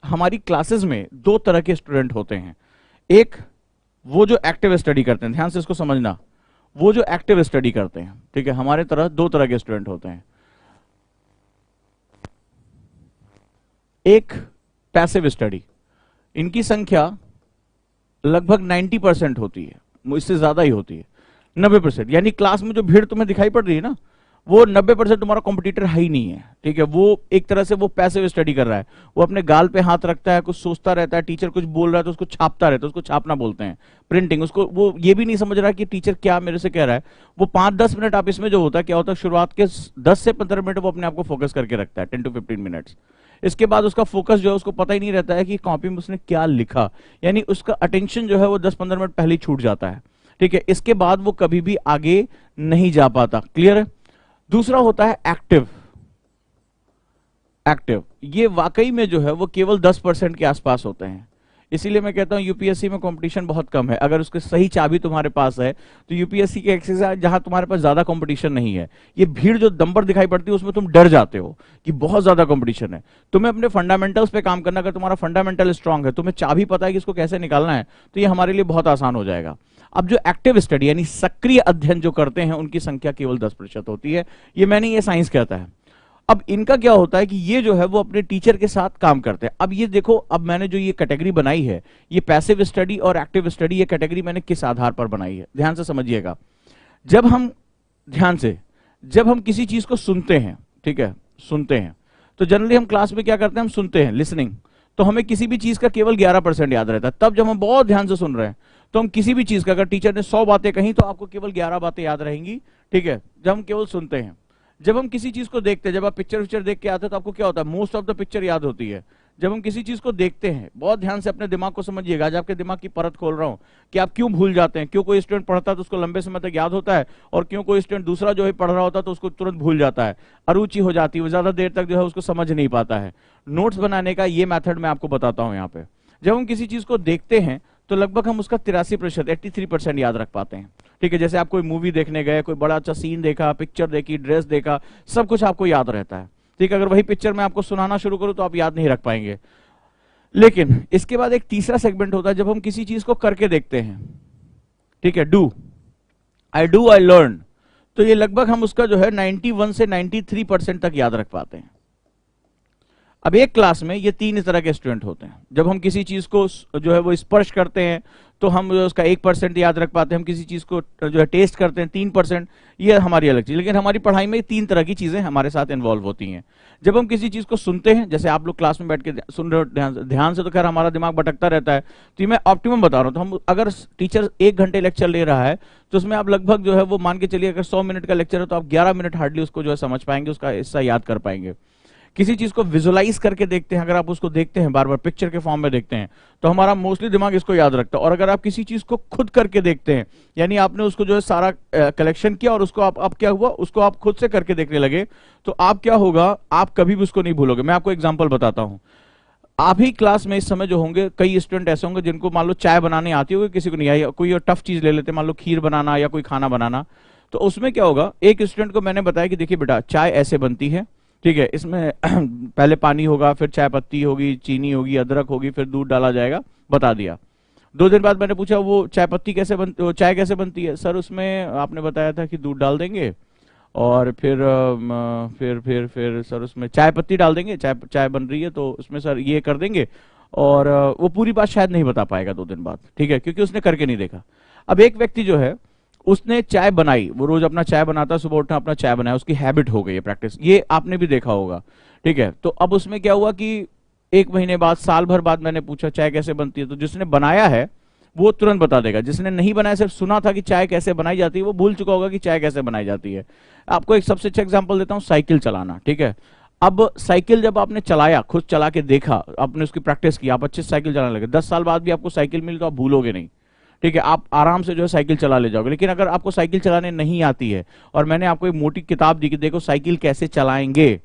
हमारी क्लासेस में दो तरह के स्टूडेंट होते हैं। एक वो जो एक्टिव स्टडी करते हैं, ध्यान से इसको समझना, वो जो एक्टिव स्टडी करते हैं, ठीक है, हमारे तरह दो तरह के स्टूडेंट होते हैं। एक पैसिव स्टडी, इनकी संख्या लगभग 90% होती है, इससे ज्यादा ही होती है, 90%। यानी क्लास में जो भीड़ तुम्हें दिखाई पड़ रही है ना, वो 90% तुम्हारा कॉम्पिटिटर है ही नहीं है, ठीक है। वो एक तरह से वो पैसिव स्टडी कर रहा है, वो अपने गाल पे हाथ रखता है, कुछ सोचता रहता है, टीचर कुछ बोल रहा है तो उसको छापता रहता है, उसको छापना बोलते हैं, प्रिंटिंग। उसको वो ये भी नहीं समझ रहा कि टीचर क्या मेरे से कह रहा है। वो 5-10 मिनट आप इसमें जो होता है क्या होता है, शुरुआत के 10 से 15 मिनट वो अपने आप को फोकस करके रखता है, 10 to 15 मिनट्स। इसके बाद उसका फोकस जो है उसको पता ही नहीं रहता है कि कॉपी में उसने क्या लिखा, यानी उसका अटेंशन जो है वो 10-15 मिनट पहले ही छूट जाता है, ठीक है। इसके बाद वो कभी भी आगे नहीं जा पाता। क्लियर है? दूसरा होता है एक्टिव। एक्टिव ये वाकई में जो है वो केवल 10% के आसपास होते हैं। इसीलिए मैं कहता हूं यूपीएससी में कंपटीशन बहुत कम है। अगर उसके सही चाबी तुम्हारे पास है तो यूपीएससी के एक्सरसाइज जहां तुम्हारे पास ज्यादा कंपटीशन नहीं है, ये भीड़ जो नंबर दिखाई पड़ती है उसमें तुम डर जाते हो कि बहुत ज्यादा कंपटीशन है। तुम्हें अपने फंडामेंटल्स पे काम करना, अगर तुम्हारा फंडामेंटल स्ट्रांग है, तुम्हें चाबी पता है कि इसको कैसे निकालना है, तो ये हमारे लिए बहुत आसान हो जाएगा। अब जो एक्टिव स्टडी यानी सक्रिय अध्ययन जो करते हैं उनकी संख्या केवल 10% होती है। ये मैंने, ये साइंस कहता है। अब इनका क्या होता है कि ये जो है वो अपने टीचर के साथ काम करते हैं। अब ये देखो, अब मैंने जो ये कैटेगरी बनाई है, ये पैसिव स्टडी और एक्टिव स्टडी, ये कैटेगरी मैंने किस आधार पर बनाई है, ध्यान से समझिएगा। जब हम ध्यान से, जब हम किसी चीज को सुनते हैं, ठीक है, सुनते हैं, तो जनरली हम क्लास में क्या करते हैं, हम सुनते हैं, लिसनिंग, तो हमें किसी भी चीज का केवल 11% याद रहता है। तब जब हम बहुत ध्यान से सुन रहे हैं तो हम किसी भी चीज का, अगर टीचर ने 100 बातें कही तो आपको केवल 11 बातें याद रहेंगी, ठीक है, जब हम केवल सुनते हैं। जब हम किसी चीज को देखते हैं, जब आप पिक्चर देख के आते हैं तो आपको क्या होता है, मोस्ट ऑफ द पिक्चर याद होती है। जब हम किसी चीज को देखते हैं, बहुत ध्यान से अपने दिमाग को समझिएगा, आज आपके दिमाग की परत खोल रहा हूं कि आप क्यों भूल जाते हैं। क्यों कोई स्टूडेंट पढ़ता है तो उसको लंबे समय तक याद होता है, और क्यों कोई स्टूडेंट दूसरा जो है पढ़ रहा होता है तो उसको तुरंत भूल जाता है, अरुचि हो जाती है, वो ज्यादा देर तक जो है उसको समझ नहीं पाता है। नोट्स बनाने का ये मेथड मैं आपको बताता हूं यहाँ पे। जब हम किसी चीज को देखते हैं तो लगभग हम उसका 83%, 83% याद रख पाते हैं, ठीक है। जैसे आप कोई मूवी देखने गए, कोई बड़ा अच्छा सीन देखा, पिक्चर देखी, ड्रेस देखा, सब कुछ आपको याद रहता है, ठीक है। अगर वही पिक्चर मैं आपको सुनाना शुरू करूं तो आप याद नहीं रख पाएंगे। लेकिन इसके बाद एक तीसरा सेगमेंट होता है जब हम किसी चीज को करके देखते हैं, ठीक है, डू आई लर्न, तो ये लगभग हम उसका जो है 91 से 93% तक याद रख पाते हैं। अब एक क्लास में ये 3 तरह के स्टूडेंट होते हैं। जब हम किसी चीज को जो है वो स्पर्श करते हैं तो हम उसका 1% याद रख पाते हैं। हम किसी चीज को जो है टेस्ट करते हैं 3%, ये हमारी अलग चीज। लेकिन हमारी पढ़ाई में 3 तरह की चीजें हमारे साथ इन्वॉल्व होती हैं। जब हम किसी चीज को सुनते हैं, जैसे आप लोग क्लास में बैठ के सुन रहे हो ध्यान से, तो खैर हमारा दिमाग भटकता रहता है, तो ये मैं ऑप्टिमम बता रहा हूं। तो हम, अगर टीचर 1 घंटे लेक्चर ले रहा है तो उसमें आप लगभग जो है वो मान के चलिए, अगर 100 मिनट का लेक्चर है तो आप 11 मिनट हार्डली उसको जो है समझ पाएंगे, उसका हिस्सा याद कर पाएंगे। किसी चीज को विजुलाइज करके देखते हैं, अगर आप उसको देखते हैं बार बार पिक्चर के फॉर्म में देखते हैं, तो हमारा मोस्टली दिमाग इसको याद रखता है। और अगर आप किसी चीज को खुद करके देखते हैं, यानी आपने उसको जो है सारा कलेक्शन किया और उसको आप क्या हुआ, उसको आप खुद से करके देखने लगे, तो आप क्या होगा, आप कभी भी उसको नहीं भूलोगे। मैं आपको एग्जांपल बताता हूं। आप ही क्लास में इस समय जो होंगे, कई स्टूडेंट ऐसे होंगे जिनको मान लो चाय बनाने आती होगी, किसी को नहीं आई, कोई और टफ चीज ले लेते, मान लो खीर बनाना या कोई खाना बनाना। तो उसमें क्या होगा, एक स्टूडेंट को मैंने बताया कि देखिए बेटा, चाय ऐसे बनती है, ठीक है, इसमें पहले पानी होगा, फिर चाय पत्ती होगी, चीनी होगी, अदरक होगी, फिर दूध डाला जाएगा, बता दिया। 2 दिन बाद मैंने पूछा वो चाय पत्ती कैसे बनती, वो चाय कैसे बनती है? सर उसमें आपने बताया था कि दूध डाल देंगे और फिर सर उसमें चाय पत्ती डाल देंगे, चाय बन रही है तो उसमें सर ये कर देंगे। और वो पूरी बात शायद नहीं बता पाएगा 2 दिन बाद, ठीक है, क्योंकि उसने करके नहीं देखा। अब एक व्यक्ति जो है उसने चाय बनाई, वो रोज अपना चाय बनाता, सुबह उठना अपना चाय बनाया, उसकी हैबिट हो गई है, प्रैक्टिस, ये आपने भी देखा होगा, ठीक है। तो अब उसमें क्या हुआ कि 1 महीने बाद, साल भर बाद मैंने पूछा चाय कैसे बनती है, तो जिसने बनाया है वो तुरंत बता देगा। जिसने नहीं बनाया, सिर्फ सुना था कि चाय कैसे बनाई जाती है, वो भूल चुका होगा कि चाय कैसे बनाई जाती है। आपको एक सबसे अच्छा एग्जाम्पल देता हूँ, साइकिल चलाना, ठीक है। अब साइकिल जब आपने चलाया, खुद चला के देखा, आपने उसकी प्रैक्टिस की, आप अच्छे साइकिल चलाने लगे, 10 साल बाद भी आपको साइकिल मिली तो आप भूलोगे नहीं, ठीक है, आप आराम से जो है साइकिल चला ले जाओगे। लेकिन अगर आपको साइकिल चलाने नहीं आती है और मैंने आपको एक मोटी किताब दी कि देखो साइकिल कैसे चलाएंगे,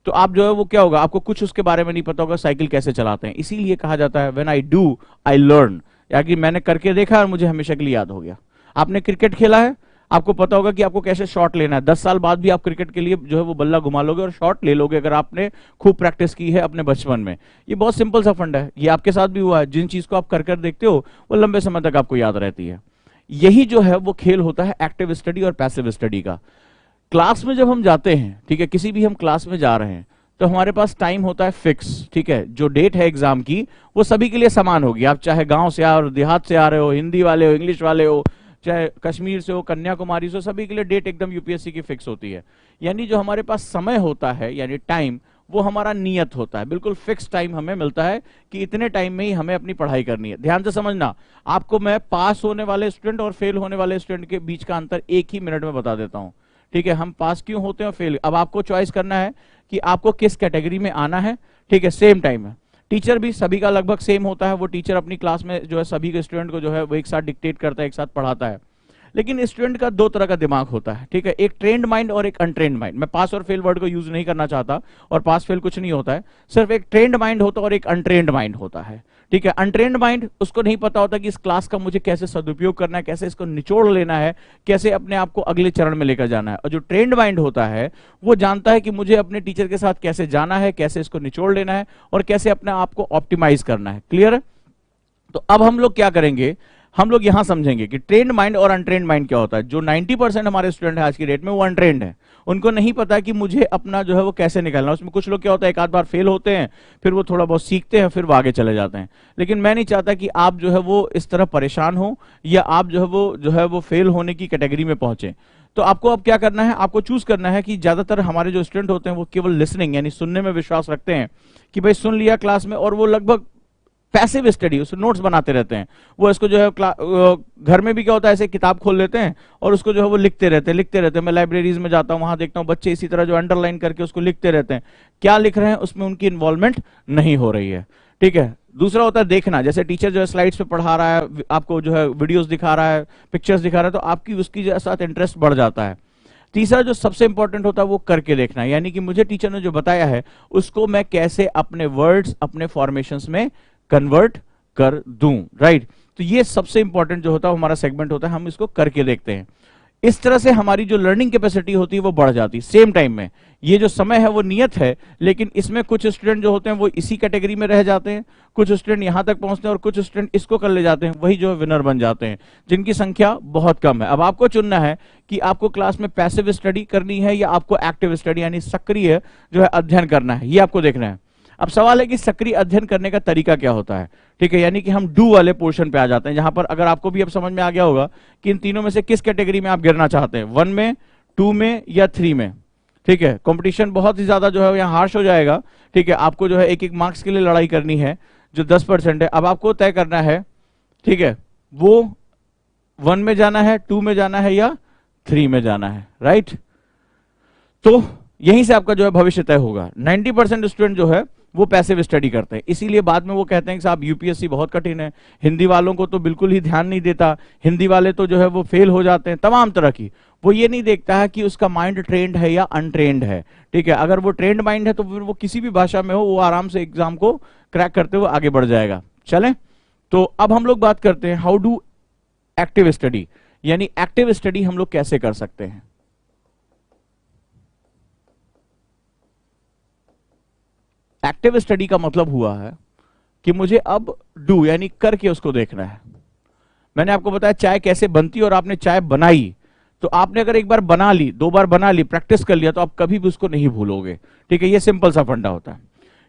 तो आप जो है वो क्या होगा, आपको कुछ उसके बारे में नहीं पता होगा साइकिल कैसे चलाते हैं। इसीलिए कहा जाता है when I do I learn, या कि मैंने करके देखा और मुझे हमेशा के लिए याद हो गया। आपने क्रिकेट खेला है, आपको पता होगा कि आपको कैसे शॉट लेना है। 10 साल बाद भी आप क्रिकेट के लिए जो है वो बल्ला घुमा लोगे और शॉट ले लोगे अगर आपने खूब प्रैक्टिस की है अपने बचपन में। ये बहुत सिंपल सा फंडा है, ये आपके साथ भी हुआ है। जिन चीज को आप कर कर देखते हो वो लंबे समय तक आपको याद रहती है। यही जो है वो खेल होता है एक्टिव स्टडी और पैसिव स्टडी का। क्लास में जब हम जाते हैं, ठीक है, किसी भी हम क्लास में जा रहे हैं तो हमारे पास टाइम होता है फिक्स, ठीक है। जो डेट है एग्जाम की वो सभी के लिए समान होगी। आप चाहे गांव से आ रहे हो, देहात से आ रहे हो, हिंदी वाले हो, इंग्लिश वाले हो, चाहे कश्मीर से हो, कन्याकुमारी से हो, सभी के लिए डेट एकदम यूपीएससी की फिक्स होती है। यानी जो हमारे पास समय होता है यानी टाइम, वो हमारा नियत होता है, बिल्कुल फिक्स टाइम हमें मिलता है कि इतने टाइम में ही हमें अपनी पढ़ाई करनी है। ध्यान से समझना, आपको मैं पास होने वाले स्टूडेंट और फेल होने वाले स्टूडेंट के बीच का अंतर एक ही मिनट में बता देता हूं, ठीक है। हम पास क्यों होते हैं और फेल, अब आपको चॉइस करना है कि आपको किस कैटेगरी में आना है, ठीक है। सेम टाइम है, टीचर भी सभी का लगभग सेम होता है। वो टीचर अपनी क्लास में जो है सभी के स्टूडेंट को जो है वो एक साथ डिक्टेट करता है, एक साथ पढ़ाता है। लेकिन स्टूडेंट का दो तरह का दिमाग होता है, ठीक है, एक ट्रेंड माइंड और एक अनट्रेंड माइंड। मैं पास और फेल वर्ड को यूज नहीं करना चाहता, और पास फेल कुछ नहीं होता है, सिर्फ एक ट्रेंड माइंड होता है और एक अनट्रेंड माइंड होता है, ठीक है। अनट्रेंड माइंड, उसको नहीं पता होता कि इस क्लास का मुझे कैसे सदुपयोग करना है, कैसे इसको निचोड़ लेना है, कैसे अपने आप को अगले चरण में लेकर जाना है। और जो ट्रेंड माइंड होता है वो जानता है कि मुझे अपने टीचर के साथ कैसे जाना है, कैसे इसको निचोड़ लेना है और कैसे अपने आप को ऑप्टिमाइज करना है। क्लियर है? तो अब हम लोग क्या करेंगे, हम लोग यहां समझेंगे कि ट्रेंड माइंड और अनट्रेंड माइंड क्या होता है। जो 90% हमारे स्टूडेंट है आज की डेट में वो अनट्रेंड है, उनको नहीं पता कि मुझे अपना जो है वो कैसे निकालना। उसमें कुछ लोग क्या होता है, एक आध बार फेल होते हैं, फिर वो थोड़ा बहुत सीखते हैं, फिर वो आगे चले जाते हैं। लेकिन मैं नहीं चाहता कि आप जो है वो इस तरह परेशान हो या आप जो है वो फेल होने की कैटेगरी में पहुंचे। तो आपको अब क्या करना है, आपको चूज करना है कि ज्यादातर हमारे जो स्टूडेंट होते हैं वो केवल लिसनिंग यानी सुनने में विश्वास रखते हैं कि भाई सुन लिया क्लास में, और वो लगभग पैसिव स्टडी, उससे नोट्स बनाते रहते हैं। वो इसको जो है घर में भी क्या होता है, ऐसे किताब खोल लेते हैं और उसको जो है वो लिखते रहते हैं। मैं लाइब्रेरीज में जाता हूं, वहां देखता हूं बच्चे इसी तरह जो अंडरलाइन करके उसको लिखते रहते हैं। क्या लिख रहे हैं, उसमें उनकी इन्वॉल्वमेंट नहीं हो रही है, ठीक है। दूसरा होता है देखना, जैसे टीचर जो है स्लाइड्स पे पढ़ा रहा है, आपको जो है वीडियोस दिखा रहा है, पिक्चर्स दिखा रहा है, तो आपकी उसकी साथ इंटरेस्ट बढ़ जाता है। तीसरा जो सबसे इंपॉर्टेंट होता है वो करके देखना, यानी कि मुझे टीचर ने जो बताया है उसको मैं कैसे अपने वर्ड्स, अपने फॉर्मेशंस में कन्वर्ट कर दूं, राइट। तो ये सबसे इंपॉर्टेंट जो होता है हमारा सेगमेंट होता है, हम इसको करके देखते हैं। इस तरह से हमारी जो लर्निंग कैपेसिटी होती है वो बढ़ जाती है। सेम टाइम में ये जो समय है वो नियत है, लेकिन इसमें कुछ स्टूडेंट जो होते हैं वो इसी कैटेगरी में रह जाते हैं, कुछ स्टूडेंट यहां तक पहुंचते हैं और कुछ स्टूडेंट इसको कर ले जाते हैं, वही जो है विनर बन जाते हैं, जिनकी संख्या बहुत कम है। अब आपको चुनना है कि आपको क्लास में पैसिव स्टडी करनी है या आपको एक्टिव स्टडी यानी सक्रिय जो है अध्ययन करना है, ये आपको देखना है। अब सवाल है कि सक्रिय अध्ययन करने का तरीका क्या होता है, ठीक है। यानी कि हम डू वाले पोर्शन पे आ जाते हैं, जहां पर अगर आपको भी अब समझ में आ गया होगा कि इन तीनों में से किस कैटेगरी में आप गिरना चाहते हैं, 1 में, 2 में या 3 में, ठीक है। कंपटीशन बहुत ही ज्यादा जो है यहाँ हार्श हो जाएगा, ठीक है। आपको जो है एक एक मार्क्स के लिए लड़ाई करनी है, जो 10% है। अब आपको तय करना है, ठीक है, वो 1 में जाना है, 2 में जाना है या 3 में जाना है, राइट। तो यहीं से आपका जो है भविष्य तय होगा। 90% स्टूडेंट जो है वो पैसिव स्टडी करते हैं, इसीलिए बाद में वो कहते हैं कि साहब यूपीएससी बहुत कठिन है, हिंदी वालों को तो बिल्कुल ही ध्यान नहीं देता, हिंदी वाले तो जो है वो फेल हो जाते हैं, तमाम तरह की। वो ये नहीं देखता है कि उसका माइंड ट्रेंड है या अनट्रेंड है, ठीक है। अगर वो ट्रेंड माइंड है तो फिर वो किसी भी भाषा में हो वो आराम से एग्जाम को क्रैक करते हुए आगे बढ़ जाएगा। चलें, तो अब हम लोग बात करते हैं हाउ डू एक्टिव स्टडी, यानी एक्टिव स्टडी हम लोग कैसे कर सकते हैं। एक्टिव स्टडी का मतलब हुआ है कि मुझे अब डू यानी करके उसको देखना है। मैंने आपको बताया चाय कैसे बनती है, और आपने चाय बनाई, तो आपने अगर एक बार बना ली, 2 बार बना ली, प्रैक्टिस कर लिया, तो आप कभी भी उसको नहीं भूलोगे, ठीक है। ये सिंपल सा फंडा होता है।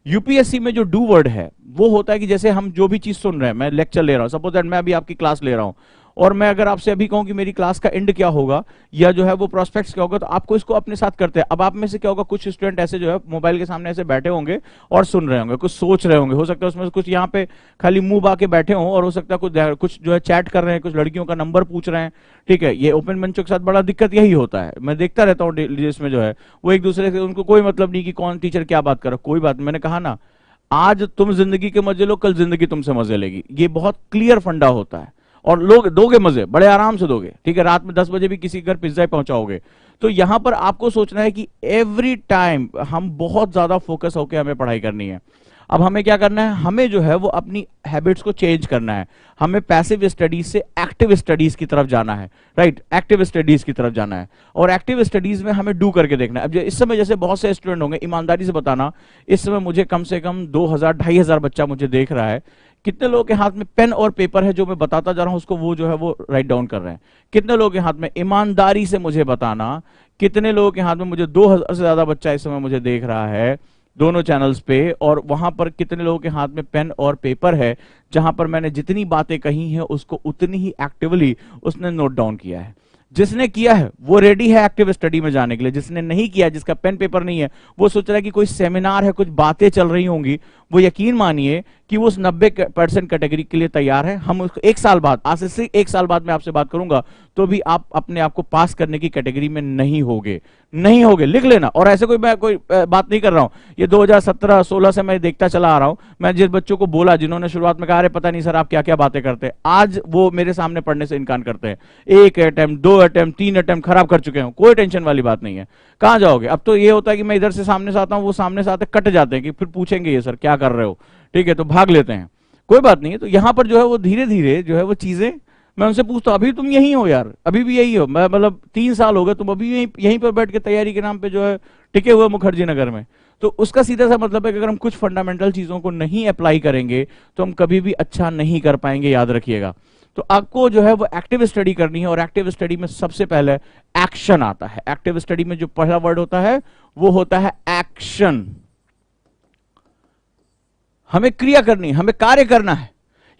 यूपीएससी में जो डू वर्ड है वो होता है कि जैसे हम जो भी चीज सुन रहे हैं, मैं लेक्चर ले रहा हूं, सपोज दैट मैं अभी आपकी क्लास ले रहा हूं, और मैं अगर आपसे अभी कहूं कि मेरी क्लास का एंड क्या होगा या जो है वो प्रोस्पेक्ट्स क्या होगा, तो आपको इसको अपने साथ करते हैं। अब आप में से क्या होगा, कुछ स्टूडेंट ऐसे जो है मोबाइल के सामने ऐसे बैठे होंगे और सुन रहे होंगे, कुछ सोच रहे होंगे, हो सकता है उसमें कुछ यहाँ पे खाली मुंह बाके बैठे हों, और हो सकता है कुछ जो है चैट कर रहे हैं, कुछ लड़कियों का नंबर पूछ रहे हैं, ठीक है। ये ओपन मंचों के साथ बड़ा दिक्कत यही होता है, मैं देखता रहता हूँ जिसमें जो है वो एक दूसरे से, उनको कोई मतलब नहीं कि कौन टीचर क्या बात कर रहा, कोई बात। मैंने कहा ना, आज तुम जिंदगी के मजे लो, कल जिंदगी तुमसे मजे लेगी, ये बहुत क्लियर फंडा होता है। और लोग दोगे मजे, बड़े आराम से दोगे, ठीक है। रात में 10 बजे भी किसी घर पिज्जा पहुंचाओगे। तो यहां पर आपको सोचना है कि एवरी टाइम हम बहुत ज्यादा फोकस होकर हमें पढ़ाई करनी है। अब हमें क्या करना है, हमें जो है वो अपनी हैबिट्स को चेंज करना है, हमें पैसिव स्टडीज से एक्टिव स्टडीज की तरफ जाना है, राइट, एक्टिव स्टडीज की तरफ जाना है। और एक्टिव स्टडीज में हमें डू करके देखना है। अब इस समय जैसे बहुत से स्टूडेंट होंगे, ईमानदारी से बताना, इस समय मुझे कम से कम 2000 2500 बच्चा मुझे देख रहा है, कितने लोगों के हाथ में पेन और पेपर है जो मैं बताता जा रहा हूं उसको वो जो है वो राइट डाउन कर रहे हैं? कितने लोगों के हाथ में, ईमानदारी से मुझे बताना, कितने लोगों के हाथ में, मुझे 2000 से ज्यादा बच्चा इस समय मुझे देख रहा है दोनों चैनल्स पे, और वहां पर कितने लोगों के हाथ में पेन और पेपर है जहां पर मैंने जितनी बातें कही हैं उसको उतनी ही एक्टिवली उसने नोट डाउन किया है? जिसने किया है वो रेडी है एक्टिव स्टडी में जाने के लिए, जिसने नहीं किया, जिसका पेन पेपर नहीं है, वो सोच रहा है कि कोई सेमिनार है, कुछ बातें चल रही होंगी, वो यकीन मानिए कि वो उस 90% कैटेगरी के लिए तैयार है। हम उसको 1 साल बाद, आज से 1 साल बाद मैं आपसे बात करूंगा तो भी आप अपने आप को पास करने की कैटेगरी में नहीं होगे, नहीं होगे, लिख लेना। और ऐसे कोई मैं कोई बात नहीं कर रहा हूं, ये 2017-16 से मैं देखता चला आ रहा हूं। मैं जिस बच्चों को बोला, जिन्होंने शुरुआत में कहा अरे पता नहीं सर आप क्या क्या बातें करते हैं, आज वो मेरे सामने पढ़ने से इनकार करते हैं। 1 अटेम्प्ट, 2 अटेम्प्ट, 3 अटेम्प्ट खराब कर चुके हैं, कोई टेंशन वाली बात नहीं है। कहां जाओगे? अब तो ये होता है कि मैं इधर से सामने से आता हूं, वो सामने से आते कट जाते हैं कि फिर पूछेंगे ये सर क्या कर रहे हो, ठीक है, तो भाग लेते हैं, कोई बात नहीं है। तो यहां पर जो है वो धीरे धीरे जो है वो चीजें, मैं उनसे पूछता हूं अभी तुम यही हो यार, अभी भी यही हो? मैं मतलब 3 साल हो गए, तुम अभी यहीं पर बैठ के तैयारी के नाम पे जो है टिके हुए मुखर्जी नगर में। तो उसका सीधा सा मतलब है कि अगर हम कुछ फंडामेंटल चीजों को नहीं अप्लाई करेंगे तो हम कभी भी अच्छा नहीं कर पाएंगे, याद रखिएगा। तो आपको जो है वो एक्टिव स्टडी करनी है, और एक्टिव स्टडी में सबसे पहले एक्शन आता है। एक्टिव स्टडी में जो पहला वर्ड होता है वो होता है एक्शन। हमें क्रिया करनी है, हमें कार्य करना है।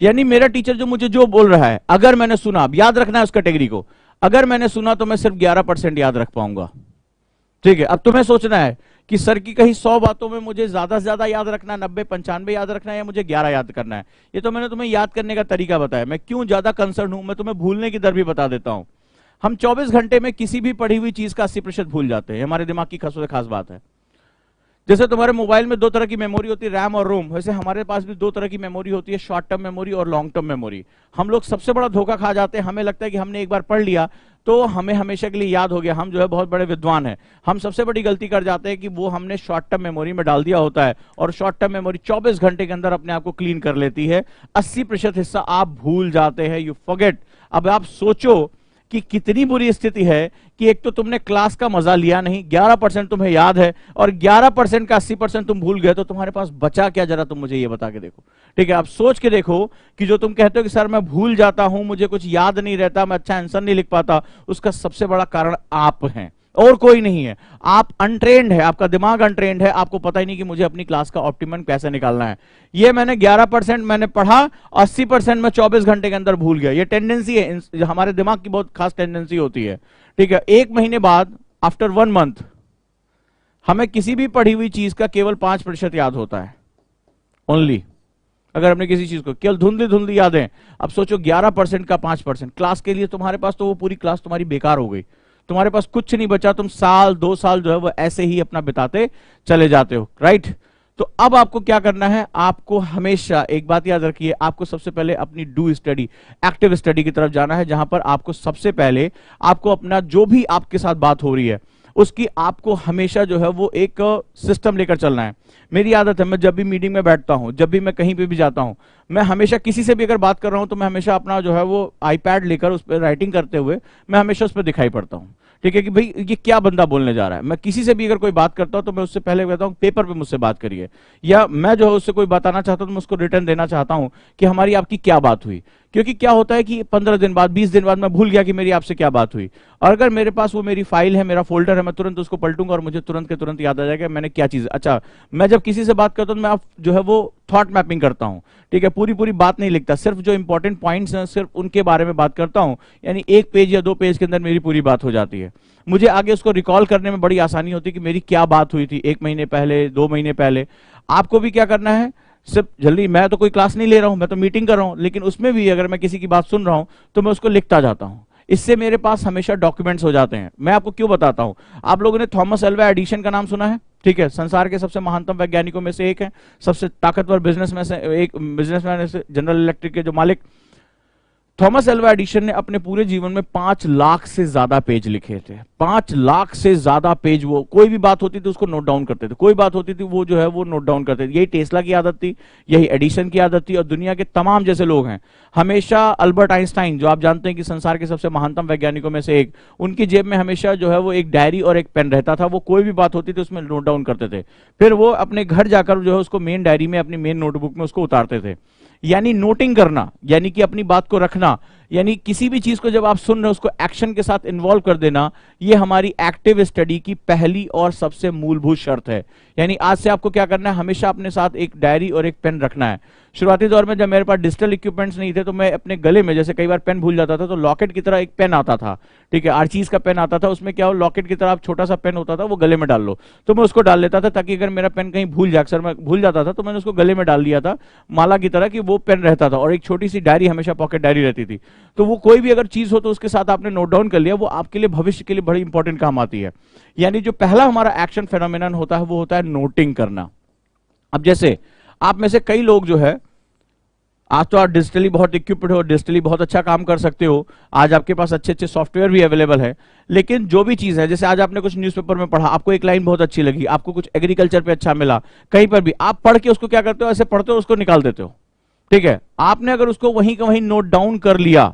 यानी मेरा टीचर जो मुझे जो बोल रहा है, अगर मैंने सुना, अब याद रखना है उस कैटेगरी को, अगर मैंने सुना तो मैं सिर्फ 11% याद रख पाऊंगा, ठीक है। अब तुम्हें सोचना है कि सर की कहीं 100 बातों में मुझे ज्यादा से ज्यादा याद रखना है, 90-95 याद रखना है, या मुझे 11 याद करना है। ये तो मैंने तुम्हें याद करने का तरीका बताया। मैं क्यों ज्यादा कंसर्न हूं, मैं तुम्हें भूलने की दर भी बता देता हूं। हम 24 घंटे में किसी भी पढ़ी हुई चीज का 80% भूल जाते हैं, हमारे दिमाग की खास बात है। जैसे तुम्हारे मोबाइल में 2 तरह की मेमोरी होती है, रैम और रोम, वैसे हमारे पास भी 2 तरह की मेमोरी होती है, शॉर्ट टर्म मेमोरी और लॉन्ग टर्म मेमोरी। हम लोग सबसे बड़ा धोखा खा जाते हैं, हमें लगता है कि हमने एक बार पढ़ लिया तो हमें हमेशा के लिए याद हो गया, हम जो है बहुत बड़े विद्वान हैं। हम सबसे बड़ी गलती कर जाते हैं कि वो हमने शॉर्ट टर्म मेमोरी में डाल दिया होता है, और शॉर्ट टर्म मेमोरी 24 घंटे के अंदर अपने आप को क्लीन कर लेती है। 80% हिस्सा आप भूल जाते हैं, यू फॉरगेट। अब आप सोचो कि कितनी बुरी स्थिति है कि एक तो तुमने क्लास का मजा लिया नहीं, 11% तुम्हें याद है, और 11% का 80% तुम भूल गए, तो तुम्हारे पास बचा क्या? जरा तुम मुझे ये बता के देखो, ठीक है। आप सोच के देखो कि जो तुम कहते हो कि सर मैं भूल जाता हूं, मुझे कुछ याद नहीं रहता, मैं अच्छा आंसर नहीं लिख पाता, उसका सबसे बड़ा कारण आप हैं और कोई नहीं है। आप अनट्रेंड है, आपका दिमाग अनट्रेंड है, आपको पता ही नहीं कि मुझे अपनी क्लास का ऑप्टिमम कैसे निकालना है। ये मैंने 11% मैंने पढ़ा, 80% में 24 घंटे के अंदर भूल गया। ये टेंडेंसी है, हमारे दिमाग की बहुत खास टेंडेंसी होती है, ठीक है। 1 महीने बाद, आफ्टर 1 मंथ, हमें किसी भी पढ़ी हुई चीज का केवल 5% याद होता है, ओनली। अगर हमने किसी चीज को केवल धुंधली धुंधली यादें। अब सोचो 11% का 5%, क्लास के लिए तुम्हारे पास तो वो पूरी क्लास तुम्हारी बेकार हो गई, तुम्हारे पास कुछ नहीं बचा, तुम साल 2 साल जो है वो ऐसे ही अपना बिताते चले जाते हो, राइट। तो अब आपको क्या करना है, आपको हमेशा एक बात याद रखिए, आपको सबसे पहले अपनी डू स्टडी, एक्टिव स्टडी की तरफ जाना है, जहां पर आपको सबसे पहले आपको अपना जो भी आपके साथ बात हो रही है उसकी आपको हमेशा जो है वो एक सिस्टम लेकर चलना है। मेरी आदत है, मैं जब भी मीटिंग में बैठता हूं, जब भी मैं कहीं पे भी जाता हूं, मैं हमेशा किसी से भी अगर बात कर रहा हूं तो मैं हमेशा अपना जो है वो आईपैड लेकर उस पर राइटिंग करते हुए मैं हमेशा उस पर दिखाई पड़ता हूं, ठीक है, कि भाई ये क्या बंदा बोलने जा रहा है। मैं किसी से भी अगर कोई बात करता हूं तो मैं उससे पहले कहता हूं पेपर पे मुझसे बात करिए, या मैं जो है उससे कोई बताना चाहता हूं तो मैं उसको रिटर्न देना चाहता हूं कि हमारी आपकी क्या बात हुई। क्योंकि क्या होता है कि 15 दिन बाद, 20 दिन बाद मैं भूल गया कि मेरी आपसे क्या बात हुई, और अगर मेरे पास वो मेरी फाइल है, मेरा फोल्डर है, मैं तुरंत उसको पलटूंगा और मुझे तुरंत के तुरंत याद आ जाएगा मैंने क्या चीज। अच्छा, मैं जब किसी से बात करता हूं तो मैं जो है वो थॉट मैपिंग करता हूं, ठीक है, पूरी पूरी बात नहीं लिखता, सिर्फ जो इंपॉर्टेंट पॉइंट्स हैं सिर्फ उनके बारे में बात करता हूं, यानी 1 पेज या 2 पेज के अंदर मेरी पूरी बात हो जाती है। मुझे आगे उसको रिकॉल करने में बड़ी आसानी होती है कि मेरी क्या बात हुई थी 1 महीने पहले, 2 महीने पहले। आपको भी क्या करना है, सिर्फ जल्दी, मैं तो कोई क्लास नहीं ले रहा हूं, मैं तो मीटिंग कर रहा हूं, लेकिन उसमें भी अगर मैं किसी की बात सुन रहा हूं तो मैं उसको लिखता जाता हूं। इससे मेरे पास हमेशा डॉक्यूमेंट्स हो जाते हैं। मैं आपको क्यों बताता हूं, आप लोगों ने थॉमस अल्वा एडिसन का नाम सुना है, ठीक है, संसार के सबसे महानतम वैज्ञानिकों में से एक है, सबसे ताकतवर बिजनेसमैन से एक, बिजनेसमैन से, जनरल इलेक्ट्रिक के जो मालिक। थॉमस एल्वा एडिसन ने अपने पूरे जीवन में 5 लाख से ज्यादा पेज लिखे थे। 5 लाख से ज्यादा पेज, वो कोई भी बात होती थी उसको नोट डाउन करते थे, कोई बात होती थी वो जो है वो नोट डाउन करते थे। यही टेस्ला की आदत थी, यही एडिसन की आदत थी, और दुनिया के तमाम जैसे लोग हैं हमेशा, अल्बर्ट आइंस्टाइन जो आप जानते हैं कि संसार के सबसे महानतम वैज्ञानिकों में से एक, उनकी जेब में हमेशा जो है वो एक डायरी और एक पेन रहता था। वो कोई भी बात होती थी उसमें नोट डाउन करते थे, फिर वो अपने घर जाकर जो है उसको मेन डायरी में, अपनी मेन नोटबुक में उसको उतारते थे। यानी नोटिंग करना, यानी कि अपनी बात को रखना, यानी किसी भी चीज को जब आप सुन रहे हो उसको एक्शन के साथ इन्वॉल्व कर देना, ये हमारी एक्टिव स्टडी की पहली और सबसे मूलभूत शर्त है। यानी आज से आपको क्या करना है, हमेशा अपने साथ एक डायरी और एक पेन रखना है। शुरुआती दौर में जब मेरे पास डिजिटल इक्विपमेंट्स नहीं थे तो मैं अपने गले में, जैसे कई बार पेन भूल जाता था तो लॉकेट की तरह एक पेन आता था, ठीक है, आर्चीज का पेन आता था, उसमें क्या हो, लॉकेट की तरह छोटा सा पेन होता था, वो गले में डाल लो, तो मैं उसको डाल लेता था ताकि अगर मेरा पेन कहीं भूल जाए, अक्सर मैं भूल जाता था, तो मैंने उसको गले में डाल लिया था माला की तरह कि वो पेन रहता था। और एक छोटी सी डायरी, हमेशा पॉकेट डायरी रहती थी, तो वो कोई भी अगर चीज हो तो उसके साथ आपने नोट डाउन कर लिया, वो आपके लिए भविष्य के लिए बड़ी इंपॉर्टेंट काम आती है। यानी जो पहला हमारा एक्शन फेनोमेनन होता है वो होता है नोटिंग करना। अब जैसे आप में से कई लोग जो है, आज तो आप डिजिटली बहुत इक्विप्ड हो, डिजिटली बहुत अच्छा काम कर सकते हो, आज आपके पास अच्छे अच्छे सॉफ्टवेयर भी अवेलेबल है, लेकिन जो भी चीज है, जैसे आज आपने कुछ न्यूज़पेपर में पढ़ा, आपको एक लाइन बहुत अच्छी लगी, आपको कुछ एग्रीकल्चर पे अच्छा मिला, कहीं पर भी आप पढ़ के उसको क्या करते हो, ऐसे पढ़ते हो उसको निकाल देते हो, ठीक है। आपने अगर उसको वहीं का वहीं नोट डाउन कर लिया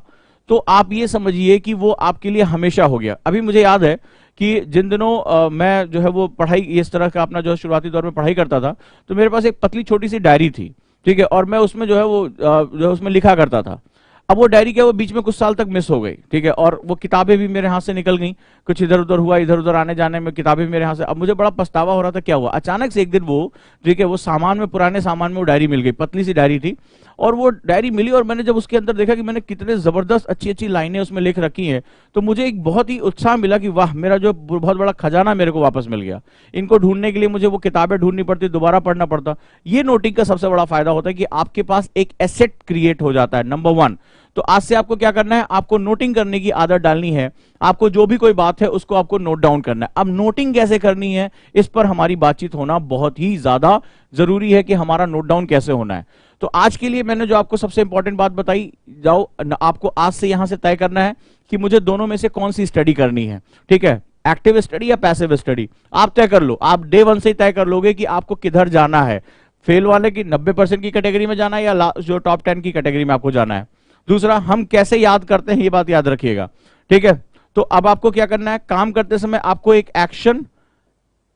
तो आप ये समझिए कि वो आपके लिए हमेशा हो गया। अभी मुझे याद है कि जिन दिनों मैं जो है वो पढ़ाई इस तरह का अपना जो शुरुआती दौर में पढ़ाई करता था, तो मेरे पास एक पतली छोटी सी डायरी थी, ठीक है, और मैं उसमें जो है वो जो उसमें लिखा करता था। अब वो डायरी क्या, वो बीच में कुछ साल तक मिस हो गई, ठीक है, और वो किताबें भी मेरे हाथ से निकल गई, कुछ इधर उधर हुआ, इधर उधर आने जाने में किताबें मेरे हाथ से, अब मुझे बड़ा पछतावा हो रहा था। क्या हुआ, अचानक से एक दिन वो, ठीक है, वो सामान में, पुराने सामान में वो डायरी मिल गई, पतली सी डायरी थी, और वो डायरी मिली, और मैंने जब उसके अंदर देखा कि मैंने कितने जबरदस्त अच्छी अच्छी लाइनें उसमें लिख रखी हैं, तो मुझे एक बहुत ही उत्साह मिला कि वाह, मेरा जो बहुत बड़ा खजाना मेरे को वापस मिल गया। इनको ढूंढने के लिए मुझे वो किताबें ढूंढनी पड़ती, दोबारा पढ़ना पड़ता। ये नोटिंग का सबसे बड़ा फायदा होता है कि आपके पास एक एसेट क्रिएट हो जाता है, नंबर 1। तो आज से आपको क्या करना है, आपको नोटिंग करने की आदत डालनी है। आपको जो भी कोई बात है उसको आपको नोट डाउन करना है। अब नोटिंग कैसे करनी है, इस पर हमारी बातचीत होना बहुत ही ज्यादा जरूरी है कि हमारा नोट डाउन कैसे होना है। तो आज के लिए मैंने जो आपको सबसे इंपॉर्टेंट बात बताई, जाओ आपको आज से यहां से तय करना है कि मुझे दोनों में से कौन सी स्टडी करनी है, ठीक है, एक्टिव स्टडी या पैसिव स्टडी। आप तय कर लो, आप डे 1 से ही तय कर लोगे कि आपको किधर जाना है, फेल वाले की 90% की कैटेगरी में जाना है या जो टॉप 10 की कैटेगरी में आपको जाना है। दूसरा, हम कैसे याद करते हैं, ये बात याद रखिएगा, ठीक है। तो अब आपको क्या करना है, काम करते समय आपको एक एक्शन,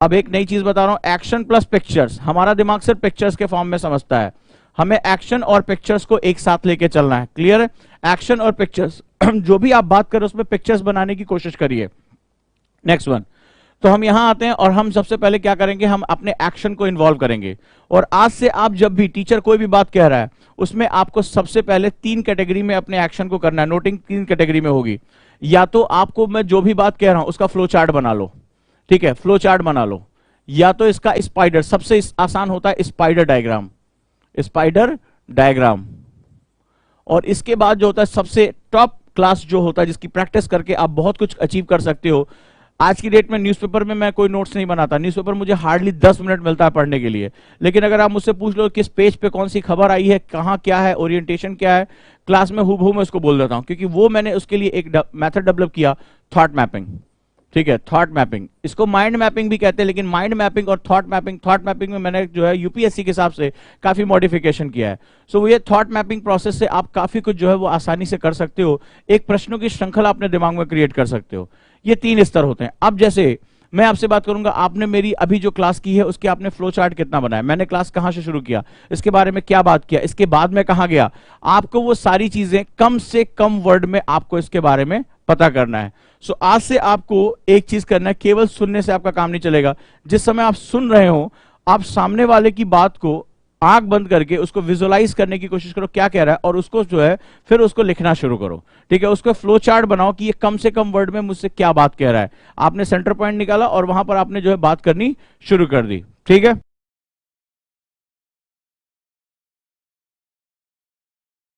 अब एक नई चीज बता रहा हूं, एक्शन प्लस पिक्चर्स। हमारा दिमाग सिर्फ पिक्चर्स के फॉर्म में समझता है, हमें एक्शन और पिक्चर्स को एक साथ लेके चलना है, क्लियर है। एक्शन और पिक्चर्स जो भी आप बात करें उसमें पिक्चर्स बनाने की कोशिश करिए। नेक्स्ट वन, तो हम यहां आते हैं और हम सबसे पहले क्या करेंगे, हम अपने एक्शन को इन्वॉल्व करेंगे। और आज से आप जब भी टीचर कोई भी बात कह रहा है उसमें आपको सबसे पहले 3 कैटेगरी में अपने एक्शन को करना है। नोटिंग 3 कैटेगरी में होगी, या तो आपको मैं जो भी बात कह रहा हूं उसका फ्लो चार्ट बना लो, ठीक है, फ्लो चार्ट बना लो, या तो इसका स्पाइडर, सबसे आसान होता है स्पाइडर डायग्राम, स्पाइडर डायग्राम। और इसके बाद जो होता है सबसे टॉप क्लास जो होता है, जिसकी प्रैक्टिस करके आप बहुत कुछ अचीव कर सकते हो। आज की डेट में न्यूज़पेपर में मैं कोई नोट्स नहीं बनाता, न्यूज़पेपर मुझे हार्डली 10 मिनट मिलता है पढ़ने के लिए, लेकिन अगर आप मुझसे पूछ लो किस पेज पे कौन सी खबर आई है, कहाँ क्या है, ओरिएंटेशन क्या है, क्लास में हूबहू मैं उसको बोल देता हूँ, क्योंकि वो मैंने उसके लिए एक मेथड डेवलप किया, थॉट मैपिंग, ठीक है, थॉट मैपिंग। इसको माइंड मैपिंग भी कहते हैं, लेकिन माइंड मैपिंग और थॉट मैपिंग में मैंने जो है यूपीएससी के हिसाब से काफी मॉडिफिकेशन किया है। सो ये थॉट मैपिंग प्रोसेस से आप काफी कुछ जो है वो आसानी से कर सकते हो, एक प्रश्नों की श्रृंखला अपने दिमाग में क्रिएट कर सकते हो। ये 3 स्तर होते हैं। अब जैसे मैं आपसे बात करूंगा, आपने मेरी अभी जो क्लास की है उसके आपने फ्लो चार्ट कितना बनाया, मैंने क्लास कहां से शुरू किया, इसके बारे में क्या बात किया, इसके बाद में कहां गया, आपको वो सारी चीजें कम से कम वर्ड में आपको इसके बारे में पता करना है। सो आज से आपको एक चीज करना है, केवल सुनने से आपका काम नहीं चलेगा। जिस समय आप सुन रहे हो, आप सामने वाले की बात को आंख बंद करके उसको विजुअलाइज करने की कोशिश करो क्या कह रहा है, और उसको जो है फिर उसको लिखना शुरू करो, ठीक है। उसको फ्लो चार्ट बनाओ कि ये कम से कम वर्ड में मुझसे क्या बात कह रहा है। आपने सेंटर पॉइंट निकाला और वहां पर आपने जो है बात करनी शुरू कर दी, ठीक है।